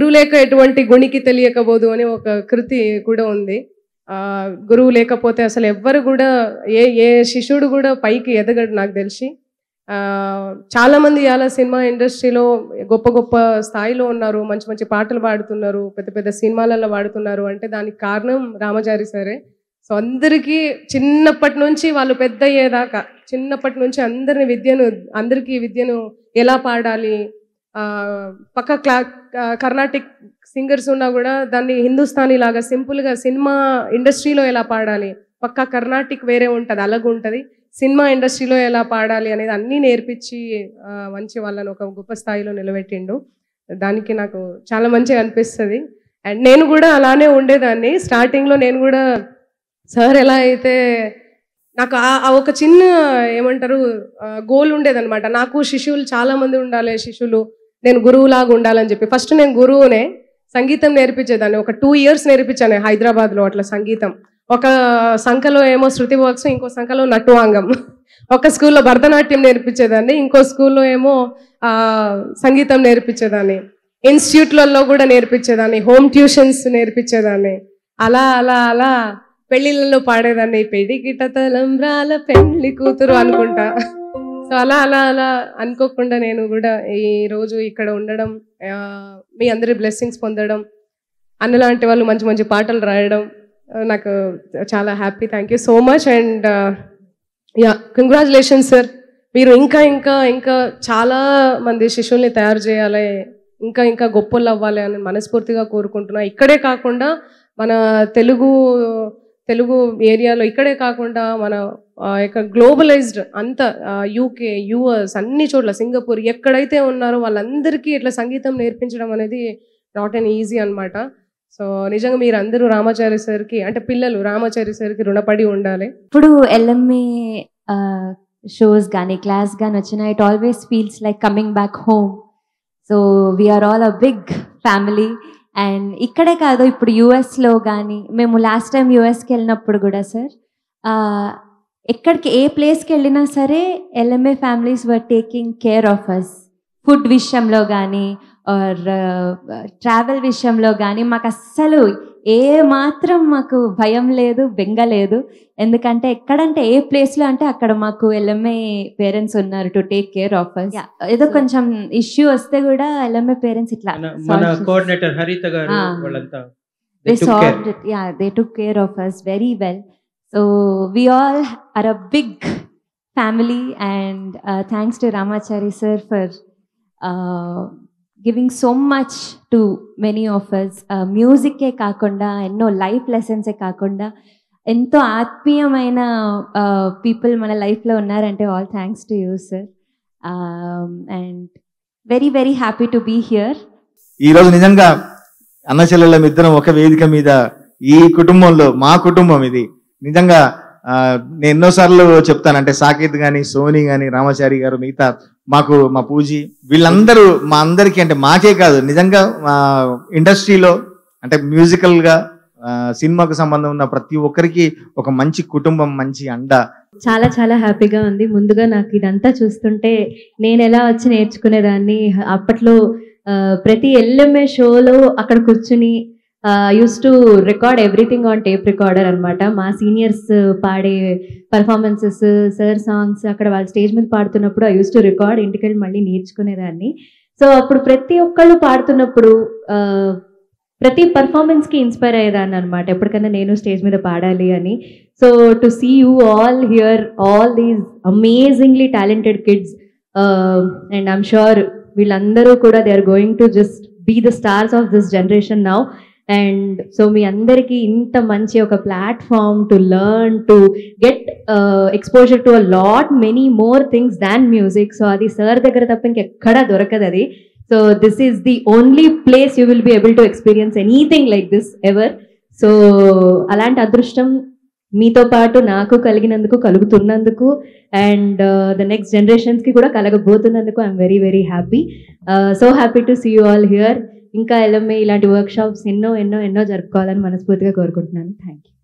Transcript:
గురువు లేక ఎటువంటి గుణికి తెలియకబోదు అని ఒక కృతి కూడా ఉంది. గురువు లేకపోతే అసలు ఎవ్వరు కూడా ఏ శిష్యుడు కూడా పైకి ఎదగడు నాకు తెలిసి. చాలా మంది ఇవాళ సినిమా ఇండస్ట్రీలో గొప్ప గొప్ప స్థాయిలో ఉన్నారు, మంచి మంచి పాటలు పాడుతున్నారు, పెద్ద పెద్ద సినిమాలలో పాడుతున్నారు అంటే దానికి కారణం రామాచారి సరే. సో అందరికీ చిన్నప్పటి నుంచి వాళ్ళు పెద్ద అయ్యేదాకా చిన్నప్పటి నుంచి అందరికీ విద్యను ఎలా పాడాలి, పక్క కర్ణాటిక్ సింగర్స్ ఉన్నా కూడా దాన్ని హిందుస్థానీ లాగా సింపుల్గా సినిమా ఇండస్ట్రీలో ఎలా పాడాలి, పక్క కర్ణాటిక్ వేరే ఉంటుంది అలాగ ఉంటుంది, సినిమా ఇండస్ట్రీలో ఎలా పాడాలి అనేది అన్నీ నేర్పించి మంచి వాళ్ళని ఒక గొప్ప స్థాయిలో నిలబెట్టిండు. దానికి నాకు చాలా మంచిగా అనిపిస్తుంది. అండ్ నేను కూడా అలానే ఉండేదాన్ని స్టార్టింగ్లో. నేను కూడా సార్ ఎలా అయితే నాకు ఒక చిన్న ఏమంటారు గోల్ ఉండేదన్నమాట. నాకు శిష్యులు చాలామంది ఉండాలి, శిష్యులు నేను గురువులాగా ఉండాలని చెప్పి ఫస్ట్ నేను గురువునే సంగీతం నేర్పించేదాన్ని. ఒక 2 years నేర్పించాను హైదరాబాద్లో అట్లా సంగీతం. ఒక సంఖలో ఏమో శృతి బాక్స్, ఇంకో సంఖలో నటువాంగం. ఒక స్కూల్లో భరతనాట్యం నేర్పించేదాన్ని, ఇంకో స్కూల్లో ఏమో సంగీతం నేర్పించేదాన్ని, ఇన్స్టిట్యూట్లలో కూడా నేర్పించేదాన్ని, హోమ్ ట్యూషన్స్ నేర్పించేదాన్ని. అలా అలా అలా పెళ్లిళ్ళలో పాడేదాన్ని, పెడిగిట తలంబ్రాల పెళ్లి కూతురు అనుకుంటా. సో అలా అలా అలా అనుకోకుండా నేను కూడా ఈ రోజు ఇక్కడ ఉండడం, మీ అందరి బ్లెస్సింగ్స్ పొందడం, అన్నలాంటి వాళ్ళు మంచి మంచి పాటలు రాయడం నాకు చాలా happy. Thank you so much. And yeah, congratulations sir. మీరు ఇంకా ఇంకా ఇంకా చాలా మంది శిష్యుల్ని తయారు చేయాలి, ఇంకా ఇంకా గొప్పలు అవ్వాలి అని మనస్ఫూర్తిగా కోరుకుంటున్నా. ఇక్కడే కాకుండా మన తెలుగు ఏరియాలో, ఇక్కడే కాకుండా మన గ్లోబలైజ్డ్ అంతా యూకే, యూఎస్ అన్ని చోట్ల, సింగపూర్ ఎక్కడైతే ఉన్నారో వాళ్ళందరికీ ఇట్లా సంగీతం నేర్పించడం అనేది నాట్ ఎన్ ఈజీ అనమాట. సో నిజంగా మీరు అందరూ రామాచారి సార్కి, అంటే పిల్లలు రామాచారి సార్కి రుణపడి ఉండాలి. ఇప్పుడు ఎల్ఎంఏ షోస్ కానీ క్లాస్ కానీ వచ్చినా it always feels like coming back home. So we're all a big family. And ఇక్కడే కాదు, ఇప్పుడు యూఎస్లో కానీ, మేము లాస్ట్ టైం యూఎస్కి వెళ్ళినప్పుడు కూడా సార్ ఎక్కడికి ఏ ప్లేస్కి వెళ్ళినా సరే LMA families were taking care of us. Food విషయంలో కానీ ఆర్ ట్రావెల్ విషయంలో కానీ మాకు అస్సలు ఏ మాత్రం మాకు భయం లేదు, బెంగ లేదు. ఎందుకంటే ఎక్కడంటే ఏ ప్లేస్లో అంటే అక్కడ మాకు ఎల్ఎంఏ పేరెంట్స్ ఉన్నారు to take care of us. ఏదో కొంచెం ఇష్యూ వస్తే కూడా ఎల్ఎంఏ పేరెంట్స్ ఇట్లా కోఆర్డినేటర్ హరిత గారు వాళ్ళంతా they took care of us very well. So we all are a big family, and thanks to Ramachari sir for giving so much to many of us. Music ఏ కాకుండా ఎన్నో life lessons ఏ కాకుండా ఎంతో ఆత్మీయమైన people మన లైఫ్లో ఉన్నారంటే all thanks to you sir. And very very happy to be here. ఈరోజు నిజంగా అన్న చెల్లెళ్ళ ఇద్దరం ఒక వేదిక మీద, ఈ కుటుంబంలో మా కుటుంబం ఇది. నిజంగా నేను ఎన్నోసార్లు చెప్తాను, అంటే సాకేత్ కానీ, సోనీ కానీ, రామాచారి గారు, మిగతా మాకు మా పూజీ, వీళ్ళందరూ మా అందరికీ, అంటే మాకే కాదు నిజంగా మా ఇండస్ట్రీలో అంటే మ్యూజికల్గా సినిమాకు సంబంధం ఉన్న ప్రతి ఒక్కరికి ఒక మంచి కుటుంబం, మంచి అండ. చాలా చాలా హ్యాపీగా ఉంది. ముందుగా నాకు ఇదంతా చూస్తుంటే నేను ఎలా వచ్చి నేర్చుకునేదాన్ని. అప్పట్లో ప్రతి ఎల్ఎంఏ షోలో అక్కడ కూర్చుని use to record everything on tape recorder అనమాట. మా సీనియర్స్ పాడే పర్ఫార్మెన్సెస్, సార్ సాంగ్స్ అక్కడ వాళ్ళు స్టేజ్ మీద పాడుతున్నప్పుడు ఐ యూస్ టు రికార్డ్, ఇంటికి వెళ్ళి మళ్ళీ నేర్చుకునేదాన్ని. సో అప్పుడు ప్రతి ఒక్కళ్ళు పాడుతున్నప్పుడు ప్రతి పర్ఫార్మెన్స్కి ఇన్స్పైర్ అయ్యేదాన్ని అనమాట, ఎప్పటికైనా నేను స్టేజ్ మీద పాడాలి అని. So to see you all here, all these amazingly talented kids, and I'm sure వీళ్ళందరూ కూడా they are going to just be the stars of this generation now. And so మీ అందరికీ ఇంత మంచి ఒక platform to learn, to get exposure to a lot many more things than music. So అది sir దగ్గర తప్ప ఇంకెక్కడా దొరకదు అది. So this is the only place you will be able to experience anything like this ever. So అలాంటి అదృష్టం మీతో పాటు నాకు కలుగుతున్నందుకు అండ్ ద నెక్స్ట్ జనరేషన్స్కి కూడా కలగబోతున్నందుకు I'm very very happy. So happy to see you all here. ఇంకా ఎల్ఎంఏ ఇలాంటి వర్క్షాప్స్ ఎన్నో ఎన్నో ఎన్నో జరుపుకోవాలని మనస్ఫూర్తిగా కోరుకుంటున్నాను. Thank you.